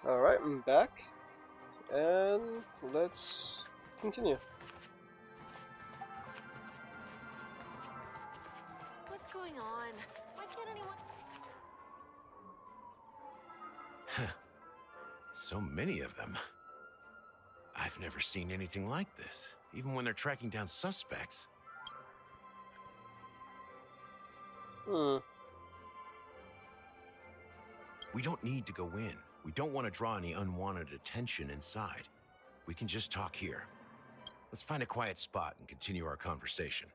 Alright, I'm back. And let's continue. What's going on? Why can't anyone... So many of them. I've never seen anything like this, even when they're tracking down suspects. We don't need to go in. We don't want to draw any unwanted attention inside. We can just talk here. Let's find a quiet spot and continue our conversation.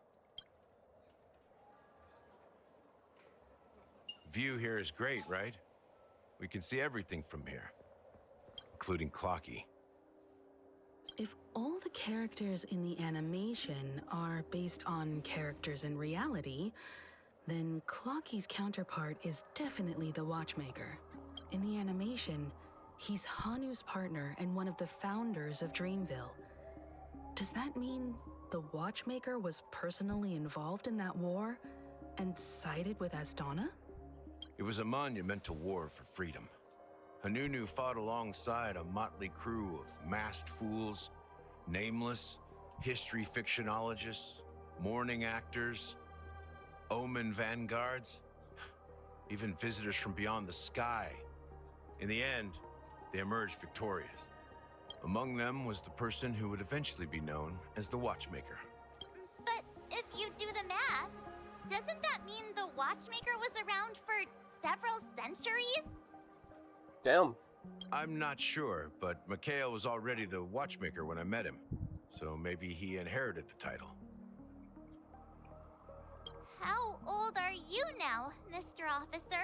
View here is great, right? We can see everything from here, including Clocky. If all the characters in the animation are based on characters in reality, then Clocky's counterpart is definitely the Watchmaker. In the animation, he's Hanu's partner and one of the founders of Dreamville. Does that mean the Watchmaker was personally involved in that war and sided with Astana? It was a monumental war for freedom. Hanunu fought alongside a motley crew of masked fools, nameless, history fictionologists, mourning actors, omen vanguards, even visitors from beyond the sky. In the end, they emerged victorious. Among them was the person who would eventually be known as the Watchmaker. But if you do the math, doesn't that mean the Watchmaker was around for several centuries? Damn. I'm not sure, but Mikhail was already the Watchmaker when I met him, so maybe he inherited the title. How old are you now, Mr. Officer?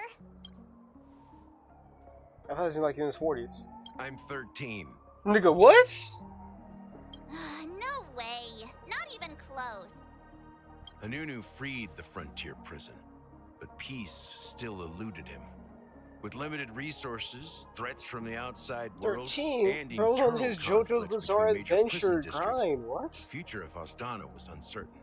I thought he was like in his 40s. I'm 13. Nigga, what? No way. Not even close. Hanunu freed the frontier prison, but peace still eluded him. With limited resources, threats from the outside world, 13? and Bro's on internal his JoJo's conflicts Bizarre between major Adventure prison districts, grind. What? the future of Astana was uncertain.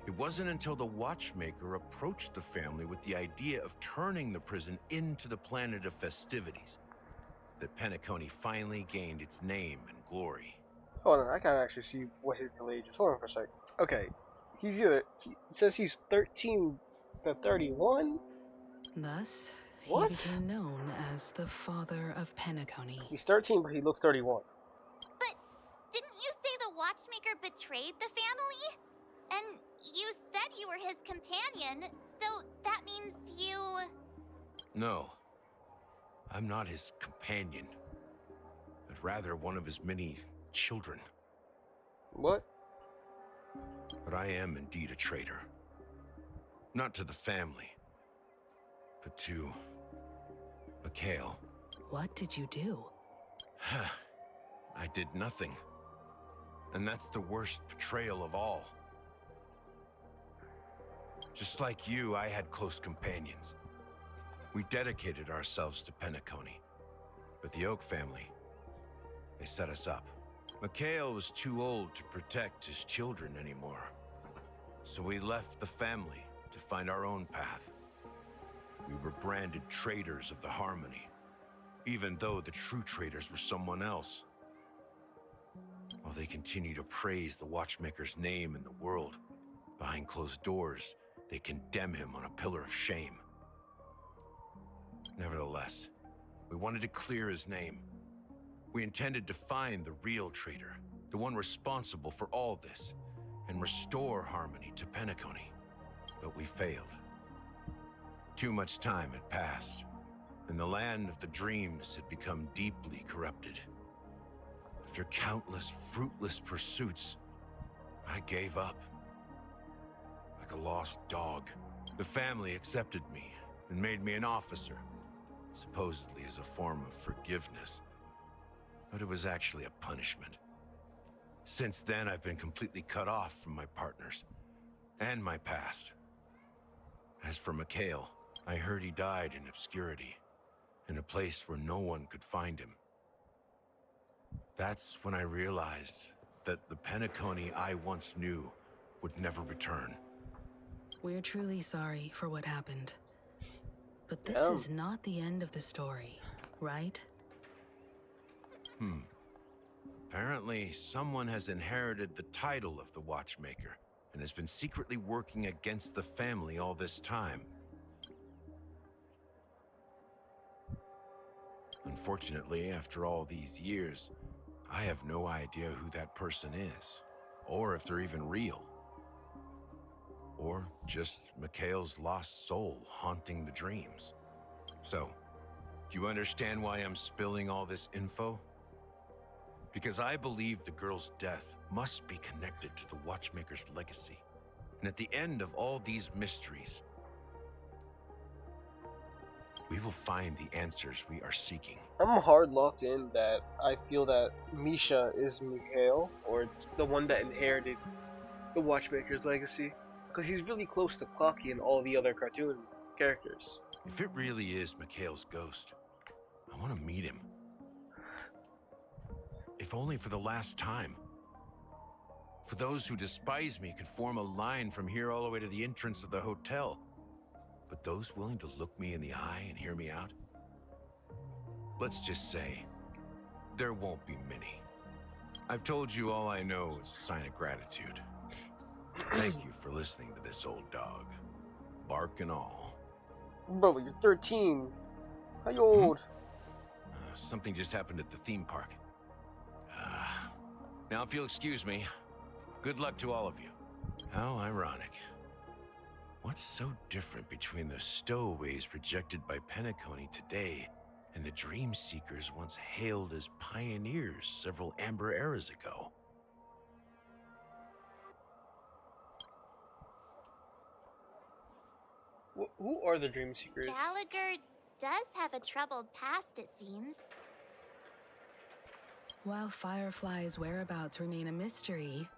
It wasn't until the Watchmaker approached the family with the idea of turning the prison into the planet of festivities that Penacony finally gained its name and glory. Hold on, I gotta actually see what his real age is. Hold on for a sec. Okay, he's either he says he's 13 to 31. Thus, What? he became known as the father of Penacony. He's 13, but he looks 31. But didn't you say the Watchmaker betrayed the family? And you said you were his companion, so that means you... No, I'm not his companion, but rather one of his many children. What? But I am indeed a traitor. Not to the family, but to Mikhail. What did you do? I did nothing. And that's the worst betrayal of all. Just like you, I had close companions. We dedicated ourselves to Penacony. But the Oak family, they set us up. Mikhail was too old to protect his children anymore. So we left the family to find our own path. We were branded traitors of the Harmony, even though the true traitors were someone else. While they continue to praise the Watchmaker's name in the world, behind closed doors, they condemn him on a pillar of shame. Nevertheless, we wanted to clear his name. We intended to find the real traitor, the one responsible for all this, and restore harmony to Penacony. But we failed. Too much time had passed, and the land of the dreams had become deeply corrupted. After countless fruitless pursuits, I gave up. Like a lost dog, the family accepted me and made me an officer, supposedly as a form of forgiveness. But it was actually a punishment. Since then, I've been completely cut off from my partners and my past. As for Mikhail, I heard he died in obscurity, in a place where no one could find him. That's when I realized that the Penacony I once knew would never return. We're truly sorry for what happened. But this is not the end of the story. right? Apparently, someone has inherited the title of the Watchmaker and has been secretly working against the family all this time. Unfortunately, after all these years, I have no idea who that person is, or if they're even real. Or just Mikhail's lost soul haunting the dreams. So, do you understand why I'm spilling all this info? Because I believe the girl's death must be connected to the Watchmaker's legacy. And at the end of all these mysteries, we will find the answers we are seeking. I'm hard locked in that I feel that Misha is Mikhail, or the one that inherited the Watchmaker's legacy, because he's really close to Clocky and all the other cartoon characters. If it really is Mikhail's ghost, I want to meet him. If only for the last time. For those who despise me could form a line from here all the way to the entrance of the hotel. But those willing to look me in the eye and hear me out? Let's just say, there won't be many. I've told you all I know is a sign of gratitude. Thank you for listening to this old dog. Bark and all. Bro, you're 13. How you old? Something just happened at the theme park. Now if you'll excuse me, good luck to all of you. How ironic. What's so different between the stowaways projected by Penacony today and the dream seekers once hailed as pioneers several amber eras ago? Who are the Dream Seekers? Gallagher does have a troubled past, it seems. While Firefly's whereabouts remain a mystery,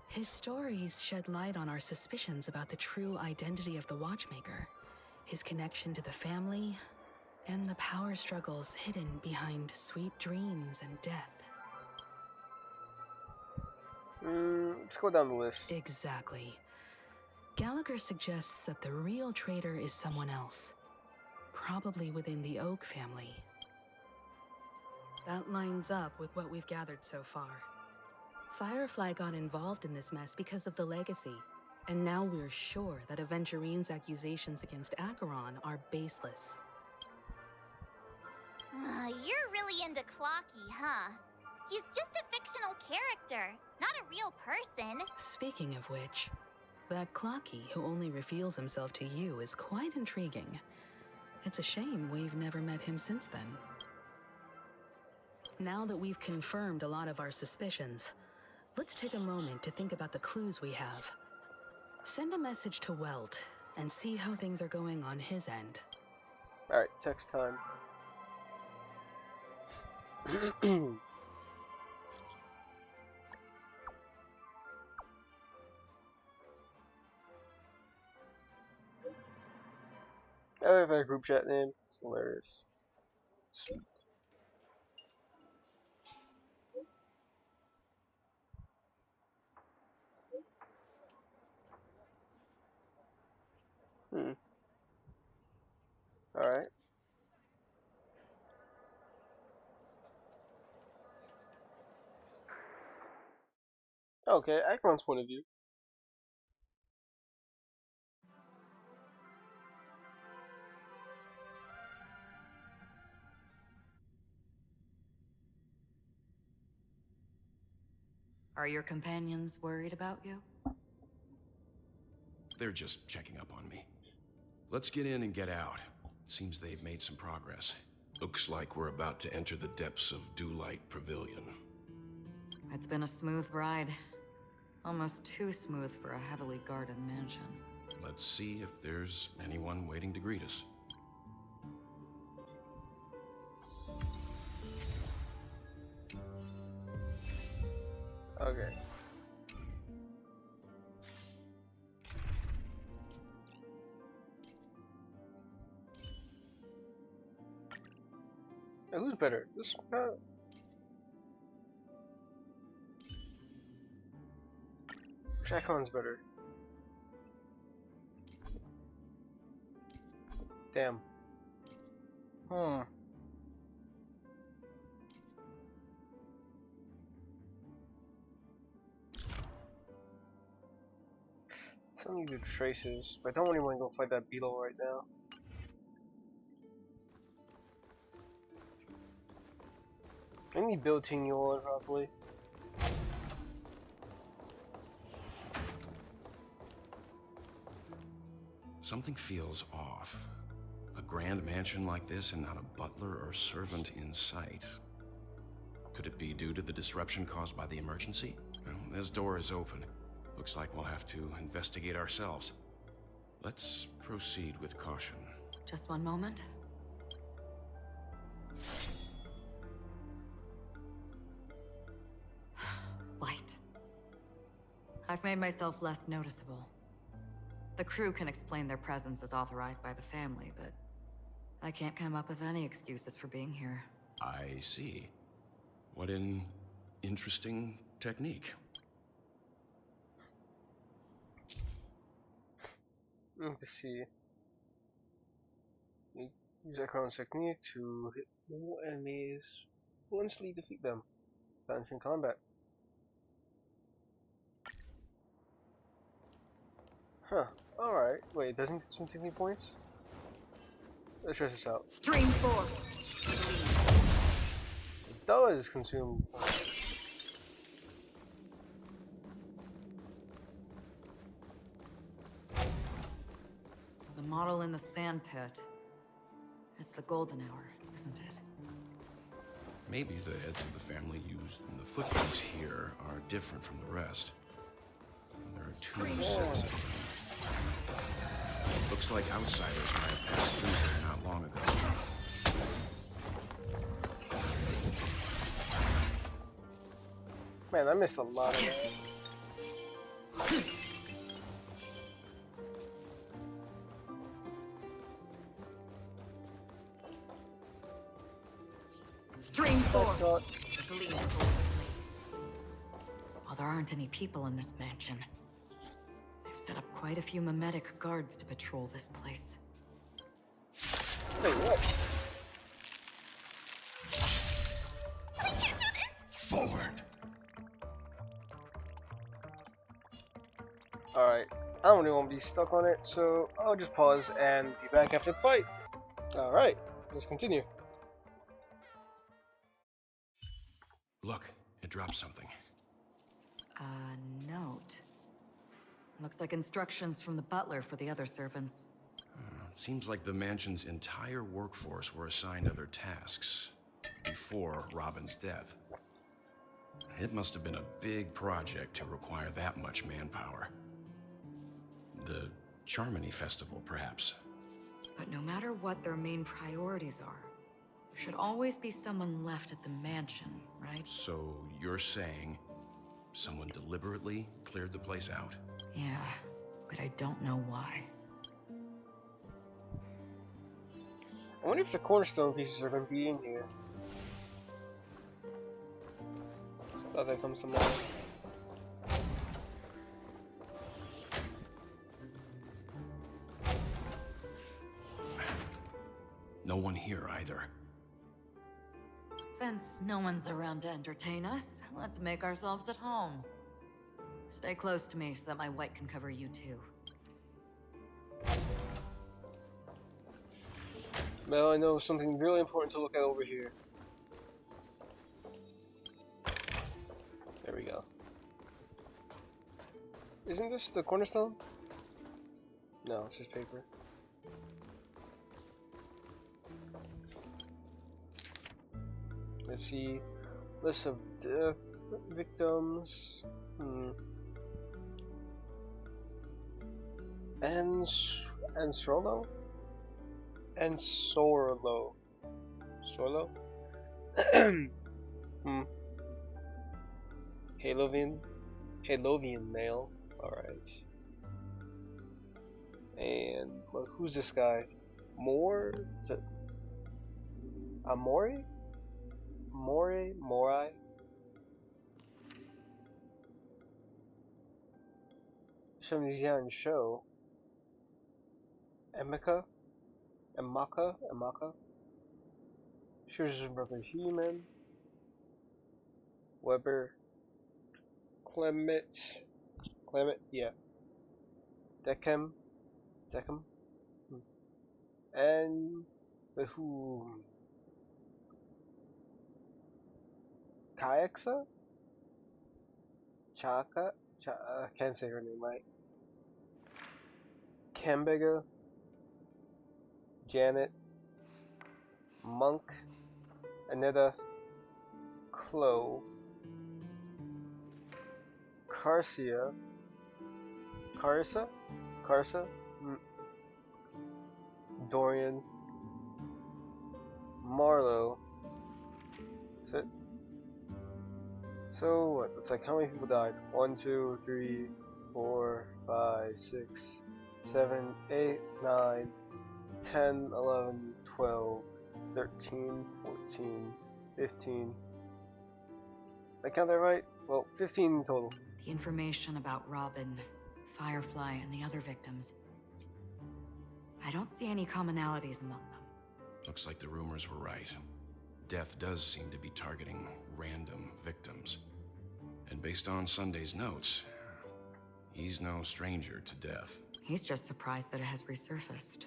his stories shed light on our suspicions about the true identity of the Watchmaker, his connection to the family, and the power struggles hidden behind sweet dreams and death. Let's go down the list. Exactly. Gallagher suggests that the real traitor is someone else, probably within the Oak family. That lines up with what we've gathered so far. Firefly got involved in this mess because of the legacy, and now we're sure that Aventurine's accusations against Acheron are baseless. You're really into Clocky, huh? He's just a fictional character, not a real person. Speaking of which, that Clocky who only reveals himself to you is quite intriguing. It's a shame we've never met him since then. Now that we've confirmed a lot of our suspicions, let's take a moment to think about the clues we have. Send a message to Welt and see how things are going on his end. Alright, text time. I like that group chat name. It's hilarious. Sweet. Alright. Okay, Akron's point of view. Are your companions worried about you? They're just checking up on me. Let's get in and get out. Seems they've made some progress. Looks like we're about to enter the depths of Dewlight Pavilion. It's been a smooth ride. Almost too smooth for a heavily guarded mansion. Let's see if there's anyone waiting to greet us. Okay. Hey, who's better? This Shacon's better. Damn. Still need to do traces, but I don't really want to go fight that beetle right now. I need built-in Yola probably. Something feels off. A grand mansion like this and not a butler or servant in sight. Could it be due to the disruption caused by the emergency? Well, this door is open. Looks like we'll have to investigate ourselves. Let's proceed with caution. Just one moment. Light. I've made myself less noticeable. The crew can explain their presence as authorized by the family, but I can't come up with any excuses for being here. I see. What an interesting technique. Let's see. Use that current technique to hit more enemies. Will instantly defeat them. Advance in combat. Huh. Alright. Wait, it doesn't consume too many points? Let's try this out. Stream 4. It does consume points. The model in the sand pit. It's the golden hour, isn't it? Maybe the heads of the family used in the footprints here are different from the rest. There are two sets of them. Looks like outsiders might have passed through here not long ago. Man, I missed a lot of that. Stream 4. God. While there aren't any people in this mansion, they've set up quite a few mimetic guards to patrol this place. Wait, what? I can't do this! Forward! Alright. I don't really want to be stuck on it, so I'll just pause and be back after the fight. Alright, let's continue. Look, it dropped something. A note. Looks like instructions from the butler for the other servants. Seems like the mansion's entire workforce were assigned other tasks before Robin's death. It must have been a big project to require that much manpower. The Charmony Festival, perhaps. But no matter what their main priorities are, there should always be someone left at the mansion, right? So you're saying someone deliberately cleared the place out? Yeah, but I don't know why. I wonder if the cornerstone pieces are going to be in here. Thought that comes to mind. No one here either. Since no one's around to entertain us, let's make ourselves at home. Stay close to me so that my white can cover you too. Well, I know something really important to look at over here. There we go. Isn't this the cornerstone? No, it's just paper. Let's see. List of death victims. And Sorlo? And Sorlo. Sorlo? Halovian male. Alright. And well, who's this guy? Moore? Is it Amori? Morai? Shamizian show. Emaka? She was just rubber human. Weber. Clement, yeah. Decem, Decem, and with who? Kayaxa, Chaka, I can't say her name right. Kambega, Janet, Monk, Aneta, Chloe, Carcia, Carissa, Carsa, Dorian, Marlowe. That's it. So what? It's like how many people died? 1, 2, 3, 4, 5, 6, 7, 8, 9, 10, 11, 12, 13, 14, 15. I count that right? Well, 15 total. The information about Robin, Firefly, and the other victims. I don't see any commonalities among them. Looks like the rumors were right. Death does seem to be targeting random victims. And based on Sunday's notes, he's no stranger to death. He's just surprised that it has resurfaced.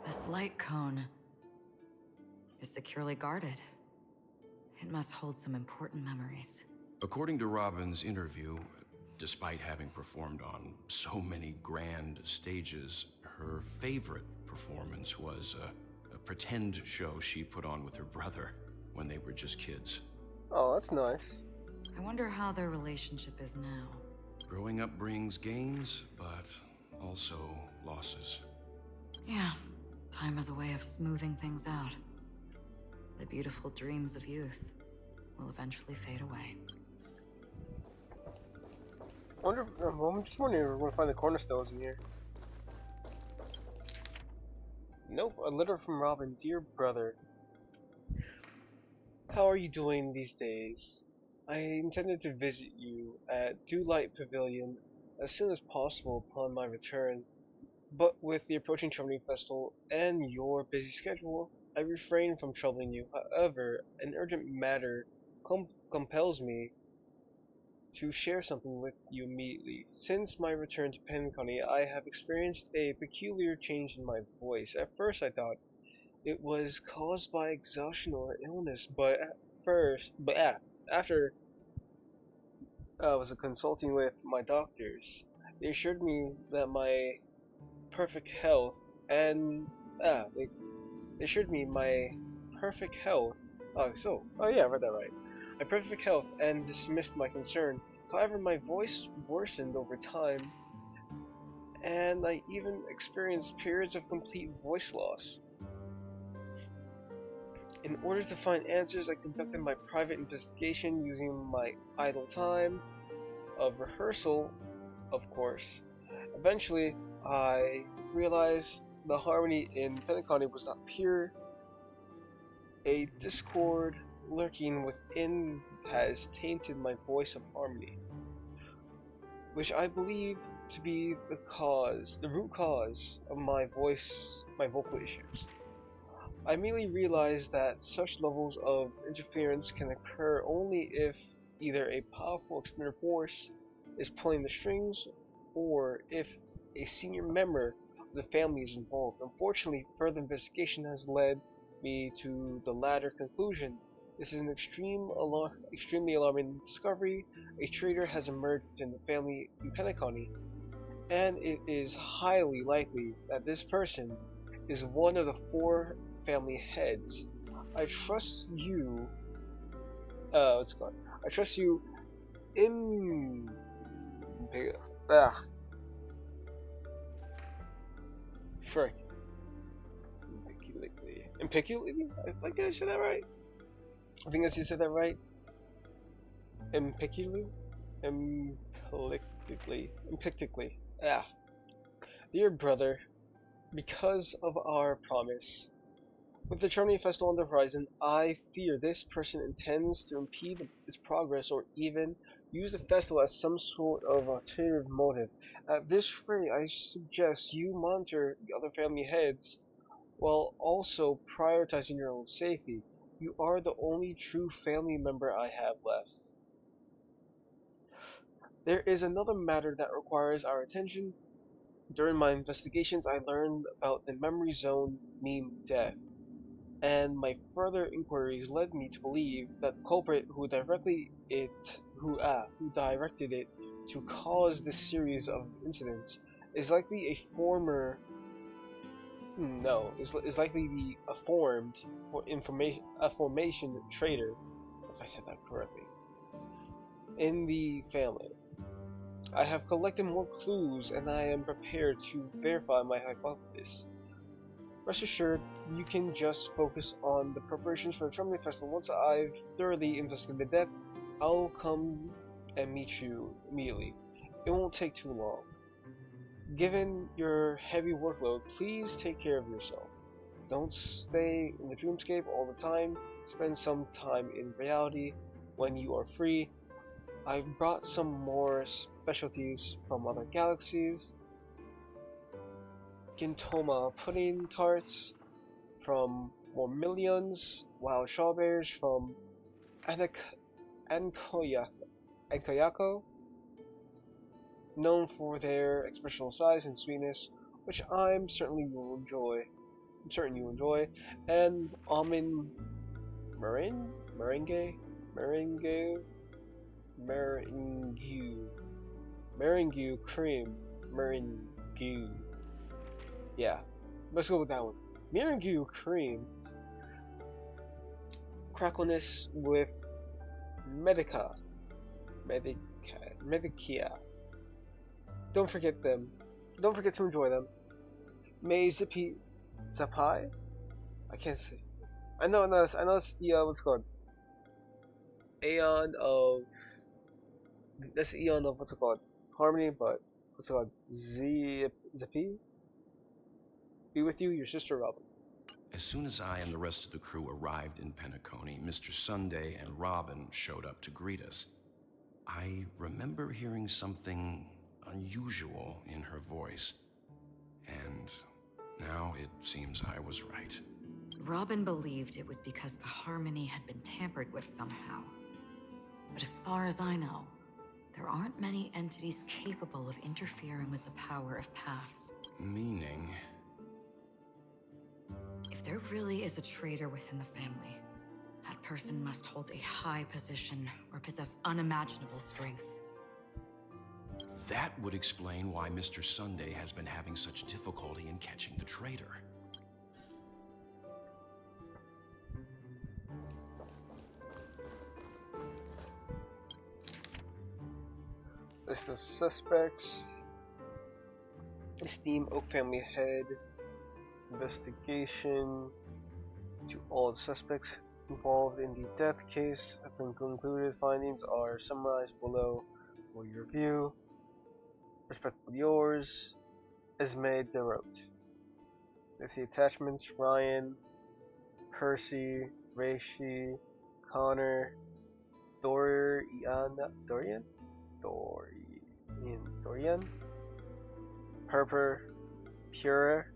This light cone is securely guarded. It must hold some important memories. According to Robin's interview, despite having performed on so many grand stages, her favorite performance was a pretend show she put on with her brother when they were just kids. Oh, that's nice. I wonder how their relationship is now. Growing up brings gains, but also losses. Yeah, time is a way of smoothing things out. The beautiful dreams of youth will eventually fade away. I'm just wondering if we're going to find the cornerstones in here. Nope, a letter from Robin. Dear brother, how are you doing these days? I intended to visit you at Dewlight Pavilion as soon as possible upon my return, but with the approaching Charming Festival and your busy schedule, I refrain from troubling you. However, an urgent matter compels me to share something with you immediately. Since my return to Penacony, I have experienced a peculiar change in my voice. At first, I thought it was caused by exhaustion or illness, but after I was consulting with my doctors, they assured me that my perfect health and they assured me my perfect health. I read that right. My perfect health and dismissed my concern. However, my voice worsened over time, and I even experienced periods of complete voice loss. In order to find answers, I conducted my private investigation using my idle time of rehearsal, of course. Eventually, I realized the harmony in Penacony was not pure. A discord lurking within has tainted my voice of harmony, which I believe to be the root cause of my vocal issues. I immediately realized that such levels of interference can occur only if either a powerful external force is pulling the strings, or if a senior member of the family is involved. Unfortunately, further investigation has led me to the latter conclusion. This is an extremely alarming discovery. A traitor has emerged within the family in Penacony, and it is highly likely that this person is one of the 4 family heads. I trust you. I trust you. Frick. Impeculately? I think I said that right. I think you said that right. Impeccably? Implicitly. Dear brother, because of our promise, with the Charming Festival on the horizon, I fear this person intends to impede its progress or even use the festival as some sort of alternative motive. At this rate, I suggest you monitor the other family heads while also prioritizing your own safety. You are the only true family member I have left. There is another matter that requires our attention. During my investigations, I learned about the memory zone named Death, and my further inquiries led me to believe that the culprit who directed it to cause this series of incidents is likely a former no is likely be a formed for information a formation traitor, if I said that correctly, in the family. I have collected more clues and I am prepared to verify my hypothesis. Rest assured, you can just focus on the preparations for the Trembling Festival. Once I've thoroughly investigated the death, I'll come and meet you immediately. It won't take too long. Given your heavy workload, please take care of yourself. Don't stay in the dreamscape all the time. Spend some time in reality when you are free. I've brought some more specialties from other galaxies. Gintoma pudding tarts from Mormillions, wild strawberries from Ankoyako, known for their exceptional size and sweetness, which I'm certain you will enjoy, and almond meringue, meringue cream, meringue. Yeah, let's go with that one. Meringue cream, crackleness with Medicia. Don't forget them. Don't forget to enjoy them. May Zapai? I can't say. I know it's the what's it called? Aeon of that's the Eon of what's it called? Harmony, but what's it called? Zippy? Be with you, your sister Robin. As soon as I and the rest of the crew arrived in Penacony, Mr. Sunday and Robin showed up to greet us. I remember hearing something unusual in her voice, and now it seems I was right. Robin believed it was because the harmony had been tampered with somehow. But as far as I know, there aren't many entities capable of interfering with the power of paths. Meaning? If there really is a traitor within the family, that person must hold a high position or possess unimaginable strength. That would explain why Mr. Sunday has been having such difficulty in catching the traitor. List of suspects. Esteem Oak family head. Investigation to all the suspects involved in the death case have been concluded. Findings are summarized below for your review. Respectfully yours, Esme DeRote. Let's see attachments: Ryan, Percy, Reishi, Connor, Dorian, Harper, Pure,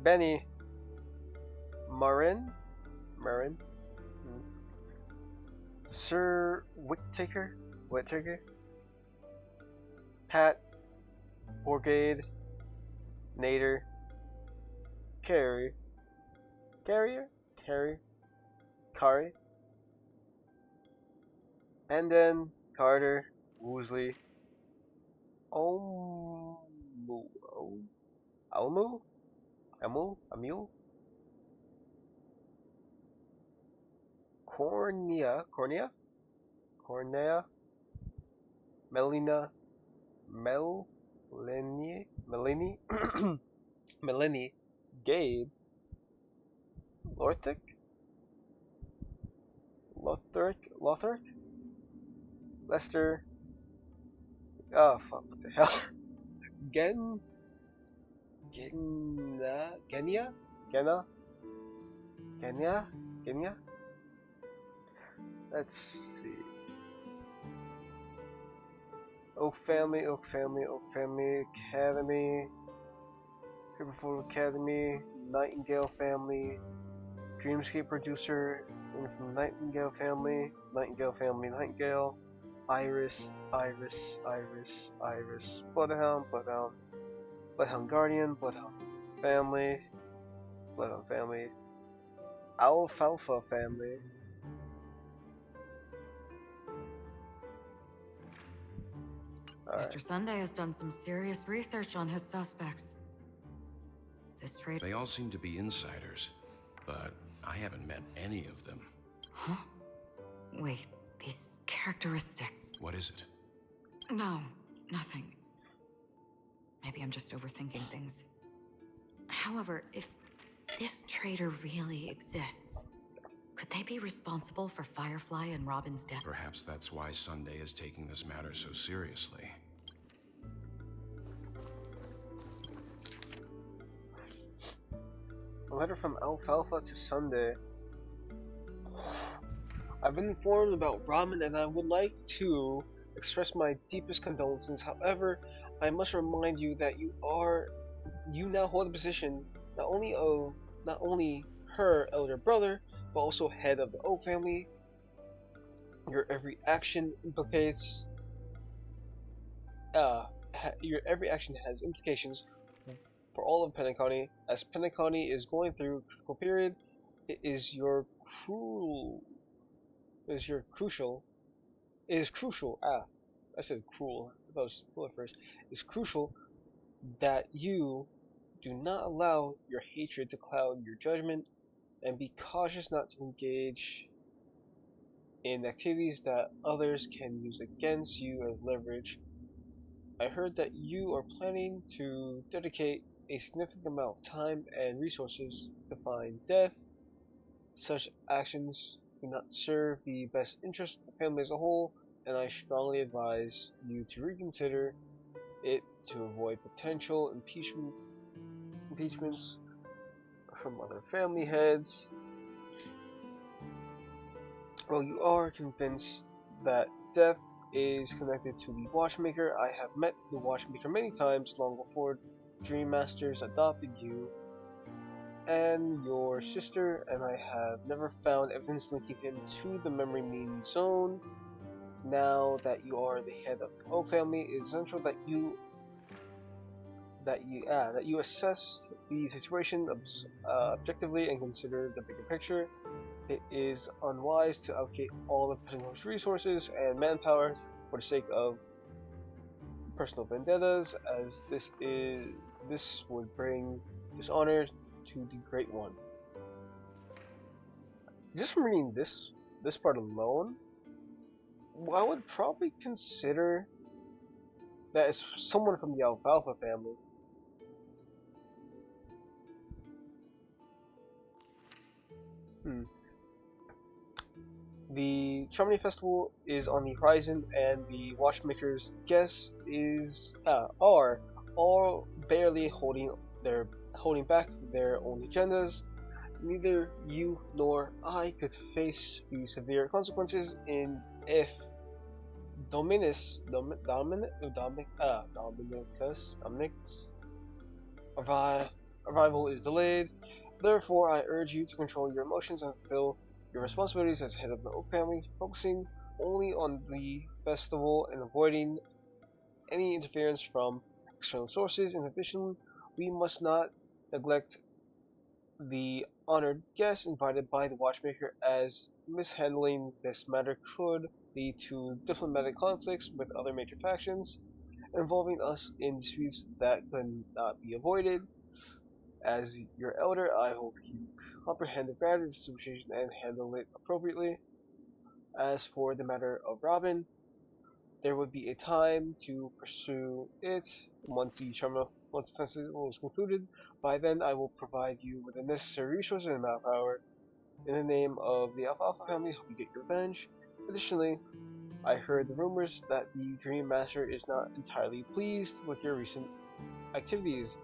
Benny, Marin, Sir Whittaker, Pat, Orgade, Nader, Kari, and then Carter, Woosley, Emil, Cornea, Melina, Melanie, Gabe, Lothric, Lester, oh fuck, what the hell? Genya? Let's see. Oak Family Academy, Paperfold Academy, Nightingale family, Dreamscape producer from Nightingale family, Nightingale, Iris, Bloodhound, Bloodhound Guardian, Bloodhound family, Alfalfa family. Mr. Sunday has done some serious research on his suspects. This trade. They all seem to be insiders, but I haven't met any of them. Huh? Wait, these characteristics. What is it? No, nothing. Maybe I'm just overthinking things. However, if this traitor really exists, could they be responsible for Firefly and Robin's death? Perhaps that's why Sunday is taking this matter so seriously. A letter from Alfalfa to Sunday. I've been informed about Robin and I would like to express my deepest condolences. However, I must remind you that you now hold a position not only her elder brother, but also head of the Oak family. Your every action has implications for all of Penacony. As Penacony is going through a critical period, it is crucial. I said cruel. I thought it was cool at first. It's crucial that you do not allow your hatred to cloud your judgment, and be cautious not to engage in activities that others can use against you as leverage. I heard that you are planning to dedicate a significant amount of time and resources to find Death. Such actions do not serve the best interest of the family as a whole, and I strongly advise you to reconsider it to avoid potential impeachments from other family heads. While you are convinced that Death is connected to the Watchmaker, I have met the Watchmaker many times long before Dream Masters adopted you and your sister, and I have never found evidence linking him to the memory meme zone. Now that you are the head of the Oak family, it is essential that you assess the situation objectively and consider the bigger picture. It is unwise to allocate all of Penacony's resources and manpower for the sake of personal vendettas, as this would bring dishonor to the Great One. Just from reading this part alone, I would probably consider that it's someone from the Alfalfa family. The Charmony Festival is on the horizon, and the Watchmakers' guests are all barely holding back their own agendas. Neither you nor I could face the severe consequences if Dominic's arrival is delayed. Therefore, I urge you to control your emotions and fulfill your responsibilities as head of the Oak family, focusing only on the festival and avoiding any interference from external sources. In addition, we must not neglect the honored guests invited by the Watchmaker, as mishandling this matter could lead to diplomatic conflicts with other major factions, involving us in disputes that could not be avoided. As your elder, I hope you comprehend the gravity of the situation and handle it appropriately. As for the matter of Robin, there would be a time to pursue it once the festival is concluded. By then, I will provide you with the necessary resources and manpower. In the name of the Alfalfa family, hope you get your revenge. Additionally, I heard the rumors that the Dream Master is not entirely pleased with your recent activities.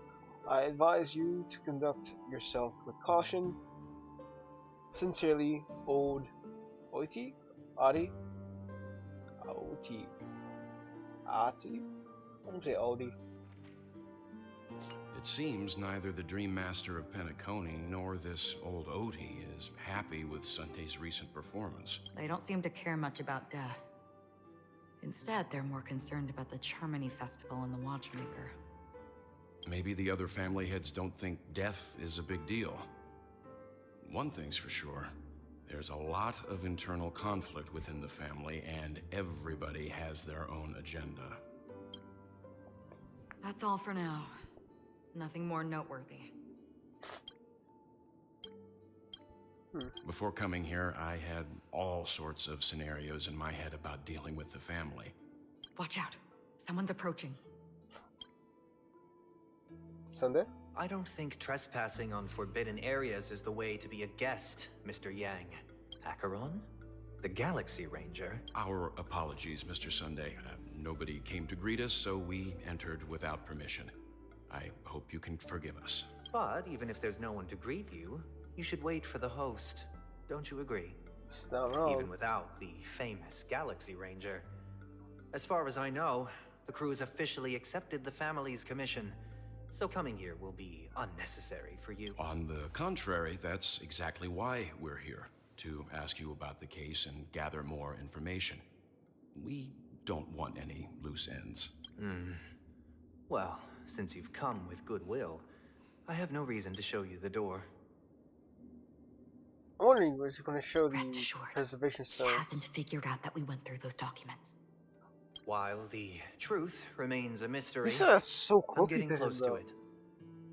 I advise you to conduct yourself with caution. Sincerely, Oti? I'm gonna say Odi. It seems neither the Dream Master of Penacony nor this old Odie is happy with Sunday's recent performance. They don't seem to care much about death. Instead, they're more concerned about the Charmony Festival and the Watchmaker. Maybe the other family heads don't think death is a big deal. One thing's for sure. There's a lot of internal conflict within the family, and everybody has their own agenda. That's all for now. Nothing more noteworthy. Before coming here, I had all sorts of scenarios in my head about dealing with the family. Watch out. Someone's approaching. Sunday? I don't think trespassing on forbidden areas is the way to be a guest, Mr. Yang. Acheron? The Galaxy Ranger? Our apologies, Mr. Sunday. Nobody came to greet us, so we entered without permission. I hope you can forgive us. But even if there's no one to greet you, you should wait for the host. Don't you agree? It's not wrong. Even without the famous Galaxy Ranger. As far as I know, the crew has officially accepted the family's commission, so coming here will be unnecessary for you. On the contrary, that's exactly why we're here. To ask you about the case and gather more information. We don't want any loose ends. Well, since you've come with goodwill, I have no reason to show you the door. I'm wondering where's he going to show Rest the assured, preservation he stone. hasn't figured out that we went through those documents. While the truth remains a mystery, You said that's so I'm close getting to him, close to though. it.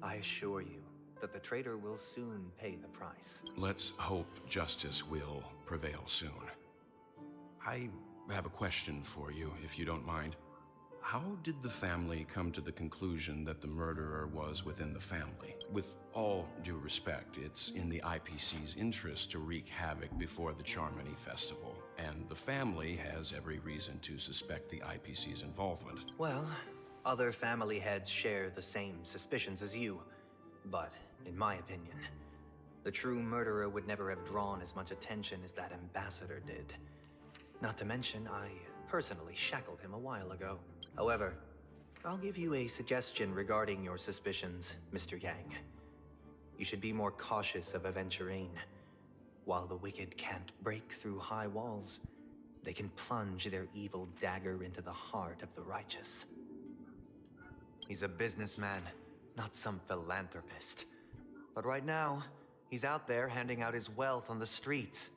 I assure you that the traitor will soon pay the price. Let's hope justice will prevail soon. I have a question for you, if you don't mind. How did the family come to the conclusion that the murderer was within the family? With all due respect, it's in the IPC's interest to wreak havoc before the Charmony Festival, and the family has every reason to suspect the IPC's involvement. Well, other family heads share the same suspicions as you, but in my opinion, the true murderer would never have drawn as much attention as that ambassador did. Not to mention, I personally shackled him a while ago. However, I'll give you a suggestion regarding your suspicions, Mr. Yang. You should be more cautious of Aventurine. While the wicked can't break through high walls, they can plunge their evil dagger into the heart of the righteous. He's a businessman, not some philanthropist. But right now, he's out there handing out his wealth on the streets.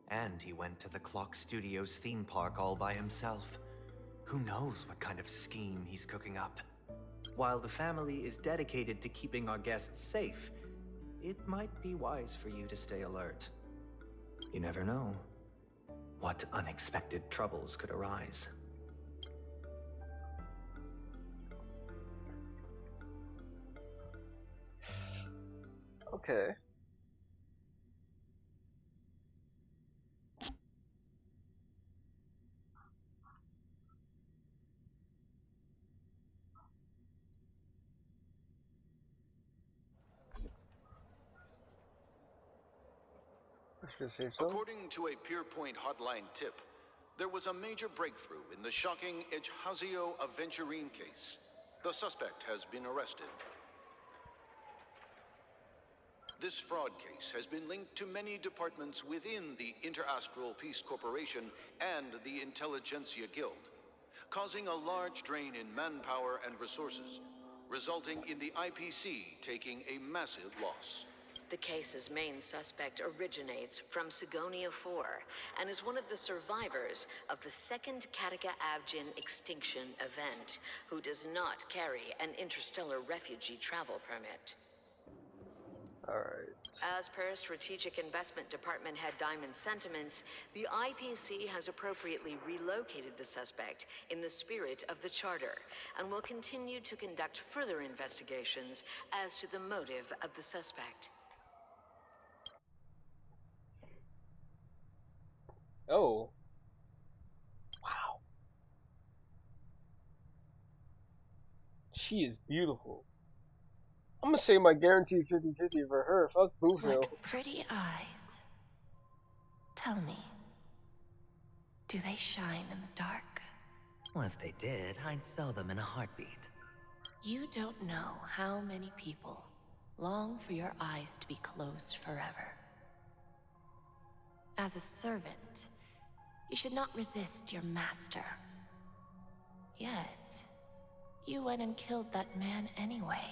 And he went to the Clock Studios theme park all by himself. Who knows what kind of scheme he's cooking up? While the family is dedicated to keeping our guests safe, it might be wise for you to stay alert. You never know what unexpected troubles could arise. Okay. I should say so. According to a Pierpoint hotline tip, there was a major breakthrough in the shocking Ejhazio Aventurine case. The suspect has been arrested. This fraud case has been linked to many departments within the Interastral Peace Corporation and the Intelligentsia Guild, causing a large drain in manpower and resources, resulting in the IPC taking a massive loss. The case's main suspect originates from Sigonia 4 and is one of the survivors of the second Kataka Avgin extinction event, who does not carry an interstellar refugee travel permit. Alright. As per Strategic Investment Department Head Diamond's sentiments, the IPC has appropriately relocated the suspect in the spirit of the Charter and will continue to conduct further investigations as to the motive of the suspect. Oh. Wow. She is beautiful. I'm gonna say my guaranteed 50-50 for her. Fuck Bluefield. What pretty eyes. Tell me, do they shine in the dark? Well, if they did, I'd sell them in a heartbeat. You don't know how many people long for your eyes to be closed forever. As a servant, you should not resist your master. Yet, you went and killed that man anyway.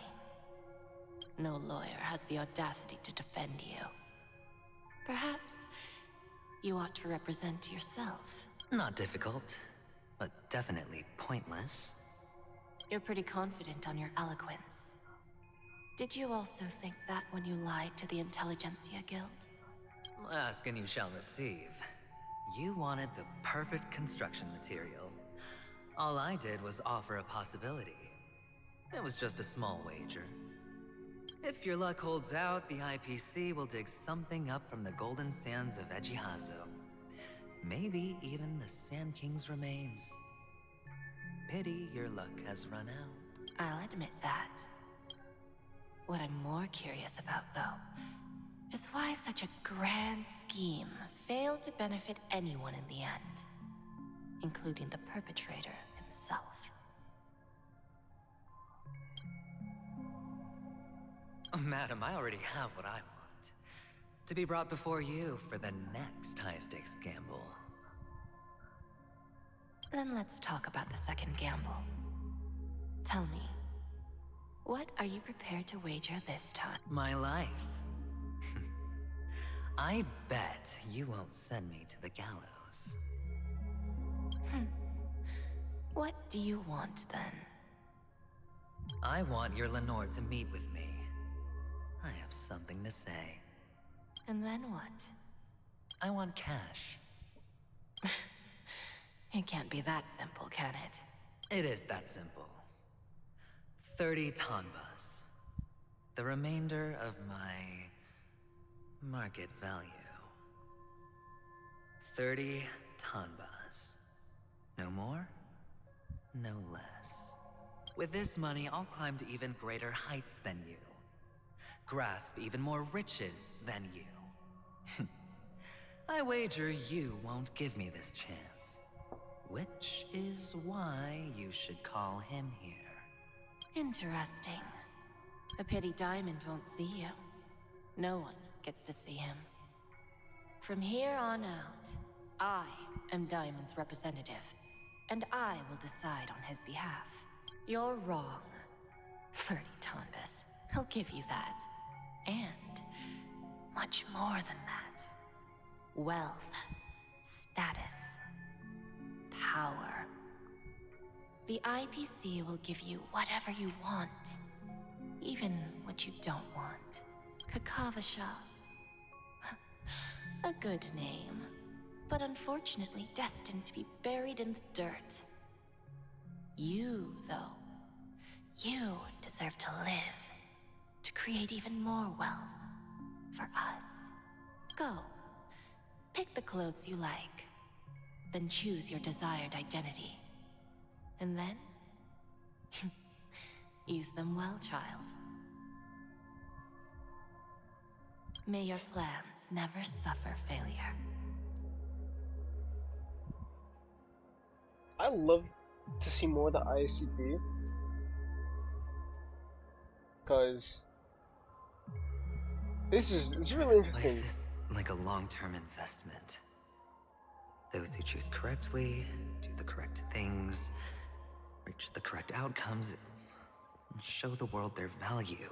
No lawyer has the audacity to defend you. Perhaps you ought to represent yourself. Not difficult, but definitely pointless. You're pretty confident on your eloquence. Did you also think that when you lied to the Intelligentsia Guild? Ask and you shall receive. You wanted the perfect construction material. All I did was offer a possibility. It was just a small wager. If your luck holds out, the IPC will dig something up from the golden sands of Ejihazo. Maybe even the Sand King's remains. Pity your luck has run out. I'll admit that. What I'm more curious about, though, is why such a grand scheme failed to benefit anyone in the end, including the perpetrator himself. Madam, I already have what I want. To be brought before you for the next high-stakes gamble. Then let's talk about the second gamble. Tell me, what are you prepared to wager this time? My life. I bet you won't send me to the gallows. What do you want, then? I want your Lenore to meet with me. I have something to say. And then what? I want cash. It can't be that simple, can it? It is that simple. 30 tanbas. The remainder of my market value. 30 tanbas. No more, no less. With this money, I'll climb to even greater heights than you. Grasp even more riches than you. I wager you won't give me this chance. Which is why you should call him here. Interesting. A pity Diamond won't see you. No one gets to see him. From here on out, I am Diamond's representative, and I will decide on his behalf. You're wrong. 30 Tonbas. He'll give you that. And much more than that. Wealth, status, power. The IPC will give you whatever you want, even what you don't want. Kakavasha. A good name, but unfortunately destined to be buried in the dirt. You, though, you deserve to live, to create even more wealth for us. Go, pick the clothes you like, then choose your desired identity. And then, use them well, child. May your plans never suffer failure. I love to see more of the ICP, because it's really interesting. Life is like a long-term investment. Those who choose correctly, do the correct things, reach the correct outcomes, and show the world their value.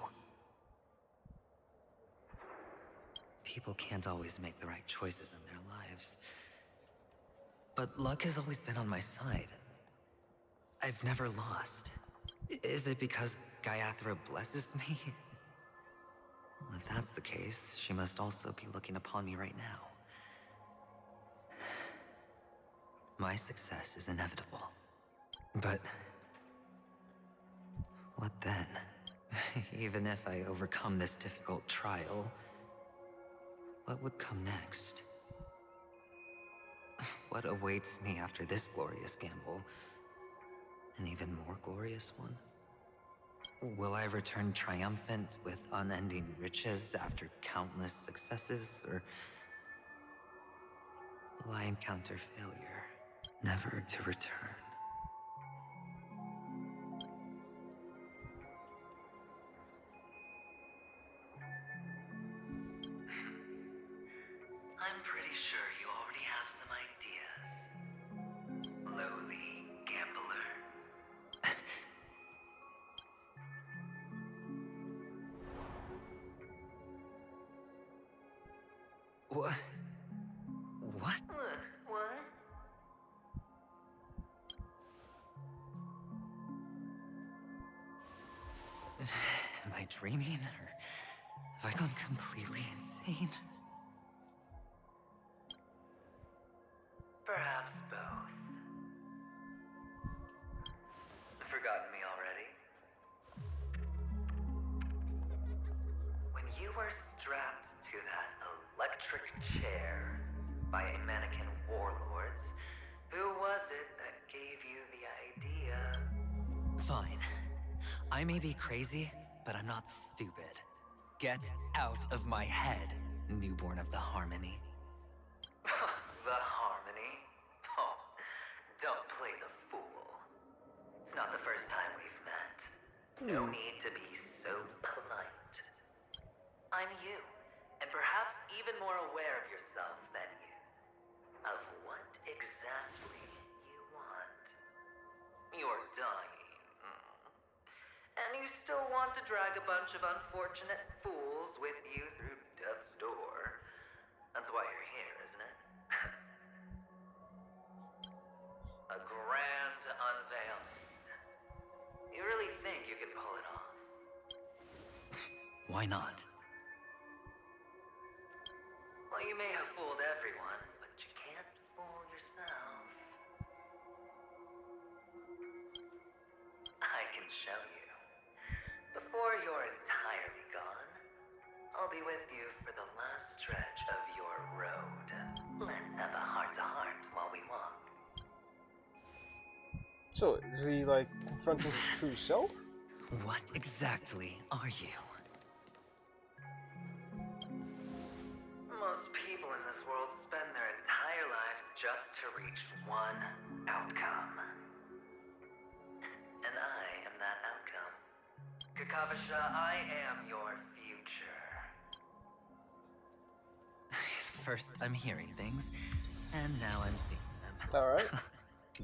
People can't always make the right choices in their lives. But luck has always been on my side. I've never lost. Is it because Gallagher blesses me? Well, if that's the case, she must also be looking upon me right now. My success is inevitable. But what then? Even if I overcome this difficult trial, what would come next? What awaits me after this glorious gamble? An even more glorious one? Will I return triumphant with unending riches after countless successes, or will I encounter failure, never to return? I dreaming, or have I gone completely insane? Perhaps both. Forgotten me already? When you were strapped to that electric chair by a mannequin warlords, who was it that gave you the idea? Fine. I may be crazy, but I'm not stupid. Get out of my head, newborn of the Harmony. The Harmony? Oh, don't play the fool. It's not the first time we've met. No need to be so polite. I'm you, and perhaps even more aware of yourself than you. Of what exactly you want. You're dying. And you still want to drag a bunch of unfortunate fools with you through death's door. That's why you're here, isn't it? A grand unveiling. You really think you can pull it off? Why not? Well, you may have fooled everyone, but you can't fool yourself. I can show you. Before you're entirely gone, I'll be with you for the last stretch of your road. Let's have a heart-to-heart while we walk. So, is he like confronting his true self? What exactly are you? Most people in this world spend their entire lives just to reach one outcome. And I am that outcome. Kakavasha, I am your future. First, I'm hearing things, and now I'm seeing them. Alright.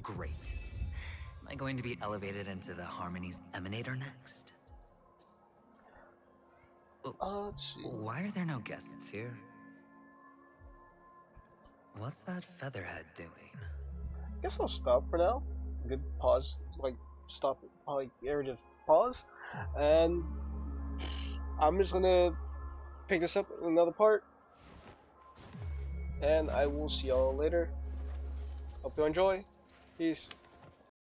Great. Am I going to be elevated into the Harmony's Emanator next? Let's see. Why are there no guests here? What's that featherhead doing? Guess I'll stop for now. Good pause, like stop, like iterative pause, and I'm just gonna pick this up in another part, and I will see y'all later. Hope you enjoy. Peace.